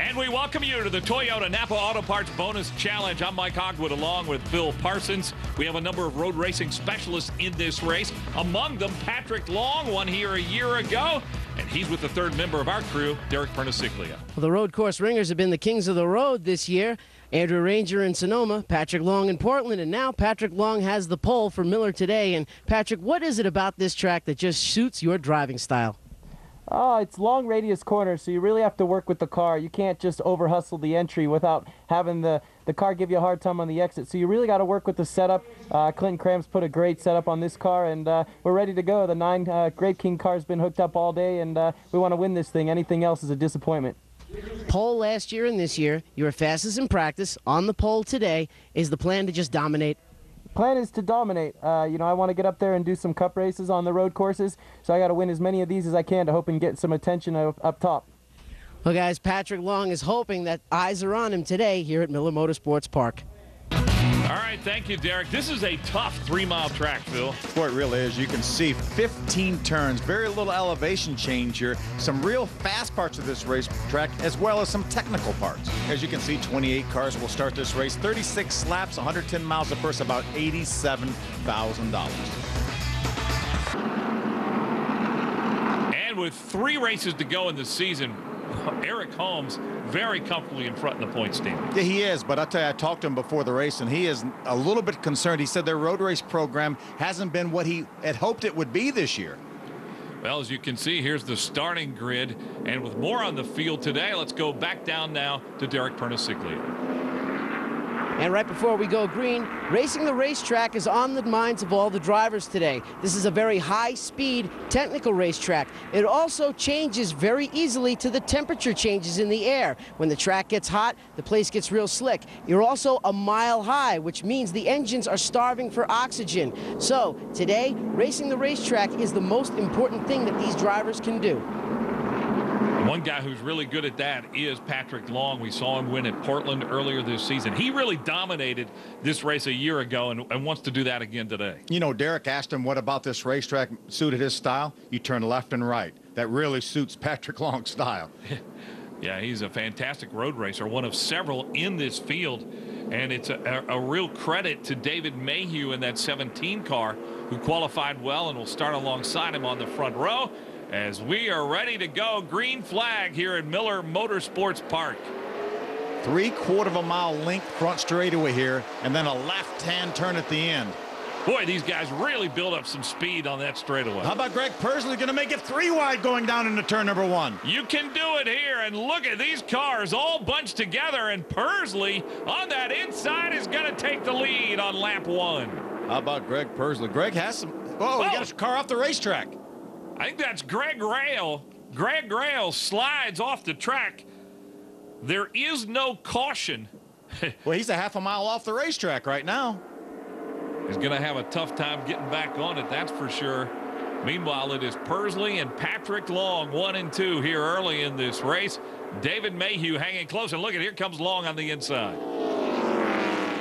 And we welcome you to the Toyota-Napa Auto Parts Bonus Challenge. I'm Mike Hogwood along with Phil Parsons. We have a number of road racing specialists in this race. Among them, Patrick Long won here a year ago. And he's with the third member of our crew, Derek Perniciclia. Well, the road course ringers have been the kings of the road this year. Andrew Ranger in Sonoma, Patrick Long in Portland, and now Patrick Long has the pole for Miller today. And Patrick, what is it about this track that just suits your driving style? Oh, it's long radius corners, so you really have to work with the car. You can't just over-hustle the entry without having the car give you a hard time on the exit. So you really got to work with the setup. Clinton Cram's put a great setup on this car, and we're ready to go. The 9 Grape King car's been hooked up all day, and we want to win this thing. Anything else is a disappointment. Pole last year and this year, you were fastest in practice. On the pole today, is the plan to just dominate? Plan is to dominate. I want to get up there and do some cup races on the road courses, so I got to win as many of these as I can to hope and get some attention up top. Well, guys, Patrick Long is hoping that eyes are on him today here at Miller Motorsports Park. All right, thank you, Derek. This is a tough 3-mile track, Phil. Boy, it really is. You can see 15 turns, very little elevation change here, some real fast parts of this racetrack, as well as some technical parts. As you can see, 28 cars will start this race, 36 laps, 110 miles a purse, about $87,000. And with 3 races to go in the season, Eric Holmes very comfortably in front in the point standings. Yeah, he is, but I'll tell you, I talked to him before the race, and he is a little bit concerned. He said their road race program hasn't been what he had hoped it would be this year. Well, as you can see, here's the starting grid, and with more on the field today, let's go back down now to Derek Perniciclia. And right before we go green, racing the racetrack is on the minds of all the drivers today. This is a very high-speed, technical racetrack. It also changes very easily to the temperature changes in the air. When the track gets hot, the place gets real slick. You're also a mile high, which means the engines are starving for oxygen. So today, racing the racetrack is the most important thing that these drivers can do. One guy who's really good at that is Patrick Long. We saw him win at Portland earlier this season. He really dominated this race a year ago and wants to do that again today. You know, Derek asked him what about this racetrack suited his style. You turn left and right. That really suits Patrick Long's style. Yeah, he's a fantastic road racer, one of several in this field. And it's a real credit to David Mayhew in that 17 car, who qualified well and will start alongside him on the front row. As we are ready to go, green flag here at Miller Motorsports Park. 3/4 of a mile length front straightaway here, and then a left-hand turn at the end. Boy, these guys really build up some speed on that straightaway. How about Greg Pursley going to make it 3 wide going down into turn number 1? You can do it here, and look at these cars all bunched together, and Pursley on that inside is going to take the lead on lap 1. How about Greg Pursley? Greg has some... Oh, he got his car off the racetrack. I think that's Greg Rail. Greg Rail slides off the track. There is no caution. Well, he's a half a mile off the racetrack right now. He's going to have a tough time getting back on it, that's for sure. Meanwhile, it is Pursley and Patrick Long, 1 and 2 here early in this race. David Mayhew hanging close, and look at, here comes Long on the inside.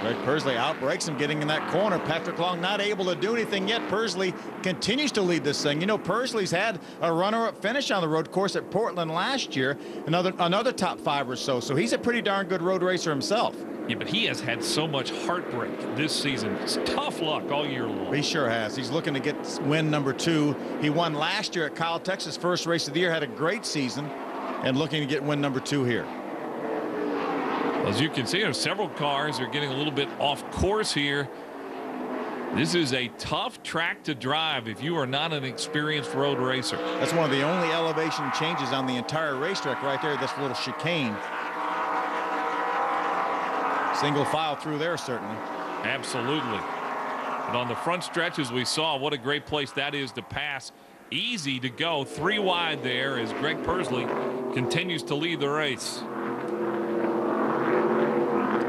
Greg Pursley outbreaks him getting in that corner. Patrick Long not able to do anything yet. Pursley continues to lead this thing. You know, Pursley's had a runner-up finish on the road course at Portland last year, another top 5 or so. So he's a pretty darn good road racer himself. Yeah, but he has had so much heartbreak this season. It's tough luck all year long. He sure has. He's looking to get win number 2. He won last year at Kyle, Texas, first race of the year, had a great season, and looking to get win number 2 here. As you can see, there's several cars are getting a little bit off course here. This is a tough track to drive if you are not an experienced road racer. That's one of the only elevation changes on the entire racetrack right there, this little chicane. Single file through there, certainly. Absolutely. But on the front stretch, as we saw, what a great place that is to pass. Easy to go, 3 wide there as Greg Pursley continues to lead the race.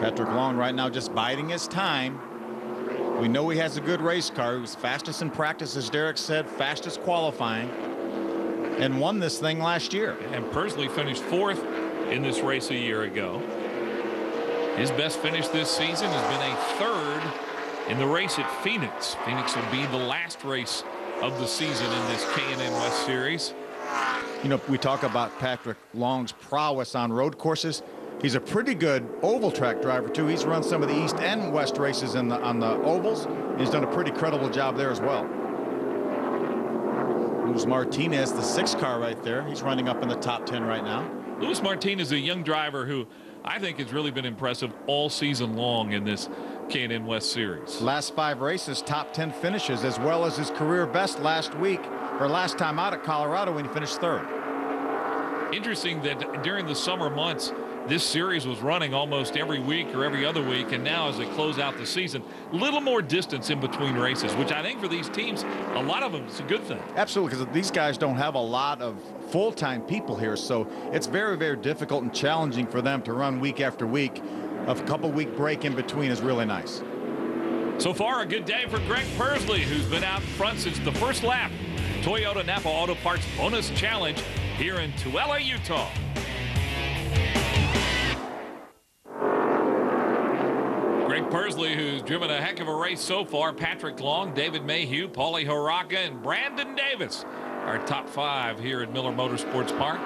Patrick Long right now just biding his time. We know he has a good race car. He was fastest in practice, as Derek said, fastest qualifying, and won this thing last year. And Pursley finished 4th in this race a year ago. His best finish this season has been a 3rd in the race at Phoenix. Phoenix will be the last race of the season in this K&N West Series. You know, we talk about Patrick Long's prowess on road courses. He's a pretty good oval track driver, too. He's run some of the East and West races on the ovals. He's done a pretty credible job there as well. Luis Martinez, the 6 car right there. He's running up in the top 10 right now. Luis Martinez is a young driver who I think has really been impressive all season long in this K&N West Series. Last 5 races, top 10 finishes, as well as his career best last week, or last time out at Colorado when he finished 3rd. Interesting that during the summer months, this series was running almost every week or every other week, and now as they close out the season, a little more distance in between races, which I think for these teams, a lot of them, it's a good thing. Absolutely, because these guys don't have a lot of full-time people here, so it's very, very difficult and challenging for them to run week after week. A couple-week break in between is really nice. So far, a good day for Greg Persley, who's been out front since the first lap. Toyota-Napa Auto Parts Bonus Challenge here in Tooele, Utah. Greg Persley, who's driven a heck of a race so far. Patrick Long, David Mayhew, Paulie Haraka, and Brandon Davis, our top 5 here at Miller Motorsports Park.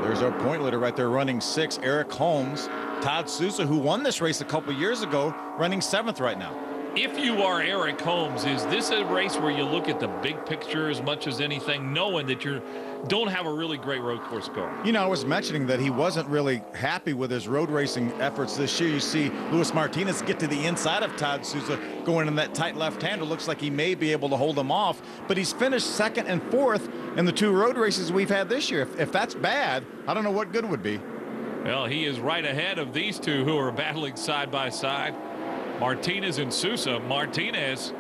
There's our point leader right there running 6, Eric Holmes. Todd Sousa, who won this race a couple years ago, running 7th right now. If you are Eric Holmes, is this a race where you look at the big picture as much as anything, knowing that you don't have a really great road course car? You know, I was mentioning that he wasn't really happy with his road racing efforts this year. You see Luis Martinez get to the inside of Todd Sousa going in that tight left-hander. Looks like he may be able to hold him off, but he's finished 2nd and 4th in the 2 road races we've had this year. If that's bad, I don't know what good would be. Well, he is right ahead of these 2 who are battling side by side. Martinez and Sousa. Martinez,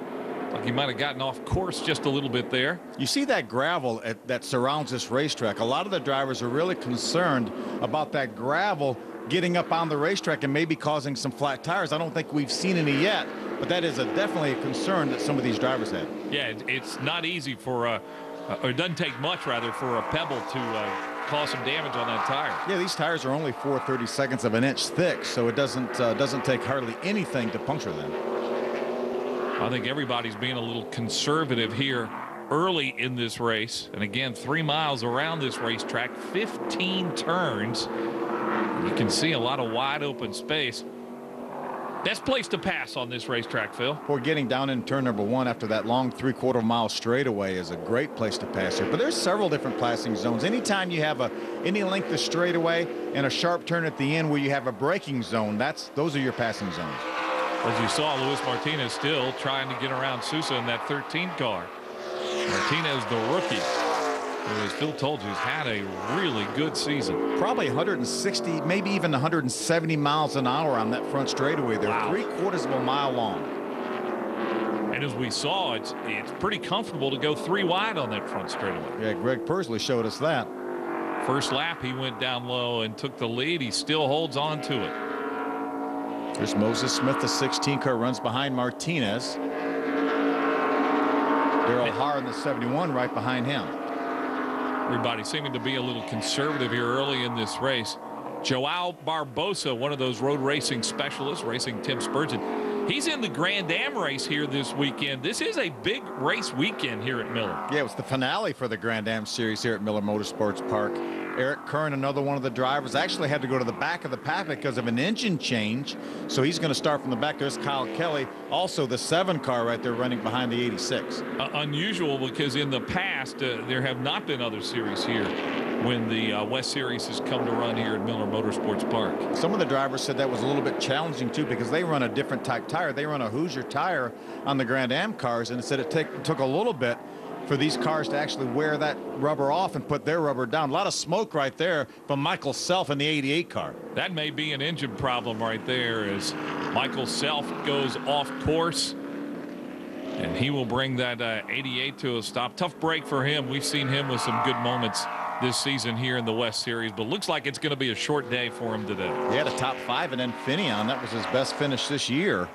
like he might have gotten off course just a little bit there. You see that gravel that surrounds this racetrack. A lot of the drivers are really concerned about that gravel getting up on the racetrack and maybe causing some flat tires. I don't think we've seen any yet, but that is definitely a concern that some of these drivers have. Yeah, it's not easy for, or it doesn't take much, rather, for a pebble to cause some damage on that tire. Yeah, these tires are only 4/32 of an inch thick, so it doesn't take hardly anything to puncture them. I think everybody's being a little conservative here early in this race. And again, 3 miles around this racetrack, 15 turns. You can see a lot of wide open space. Best place to pass on this racetrack, Phil. For getting down in turn number 1 after that long 3/4 mile straightaway is a great place to pass here. But there's several different passing zones. Anytime you have any length of straightaway and a sharp turn at the end where you have a braking zone, those are your passing zones. As you saw, Luis Martinez still trying to get around Sousa in that 13 car. Martinez, the rookie, who, as Phil told you, has had a really good season. Probably 160, maybe even 170 miles an hour on that front straightaway there. Wow. 3/4 of a mile long. And as we saw, it's pretty comfortable to go 3 wide on that front straightaway. Yeah, Greg Persley showed us that. First lap, he went down low and took the lead. He still holds on to it. There's Moses Smith, the 16 car, runs behind Martinez. Daryl Haar in the 71 right behind him. Everybody seeming to be a little conservative here early in this race. Joao Barbosa, one of those road racing specialists, racing Tim Spurgeon. He's in the Grand Am race here this weekend. This is a big race weekend here at Miller. Yeah, it was the finale for the Grand Am series here at Miller Motorsports Park. Eric Kern, another one of the drivers, actually had to go to the back of the pack because of an engine change. So he's going to start from the back. There's Kyle Kelly, also the 7 car right there running behind the 86. Unusual because in the past there have not been other series here when the West Series has come to run here at Miller Motorsports Park. Some of the drivers said that was a little bit challenging too because they run a different type tire. They run a Hoosier tire on the Grand Am cars, and it said it took a little bit for these cars to actually wear that rubber off and put their rubber down. A lot of smoke right there from Michael Self in the 88 car. That may be an engine problem right there as Michael Self goes off course. And he will bring that 88 to a stop. Tough break for him. We've seen him with some good moments this season here in the West Series, but looks like it's going to be a short day for him today. He had a top 5 in Infineon. That was his best finish this year.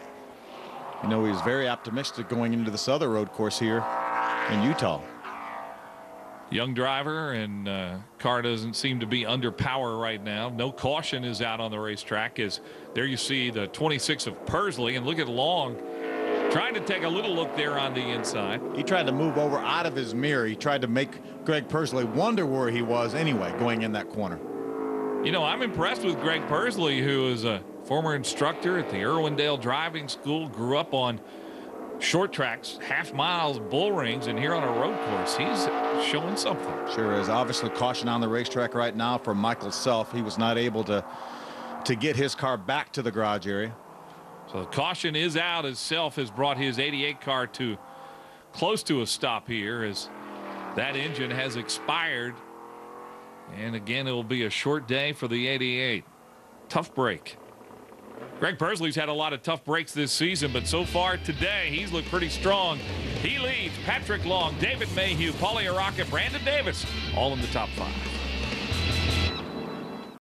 You know, he was very optimistic going into this other road course here in Utah. Young driver, and car doesn't seem to be under power right now. No caution is out on the racetrack as there you see the 26 of Persley, and look at Long Trying to take a little look there on the inside. He tried to move over out of his mirror. He tried to make Greg Pursley wonder where he was anyway going in that corner. You know, I'm impressed with Greg Pursley, who is a former instructor at the Irwindale Driving School, grew up on short tracks, half miles, bull rings, and here on a road course, he's showing something. Sure is. Obviously caution on the racetrack right now for Michael Self. He was not able to get his car back to the garage area. So the caution is out as Self has brought his 88 car to close to a stop here as that engine has expired. And again, it will be a short day for the 88. Tough break. Greg Pursley's had a lot of tough breaks this season, but so far today, he's looked pretty strong. He leads Patrick Long, David Mayhew, Paulie Araka, Brandon Davis, all in the top 5.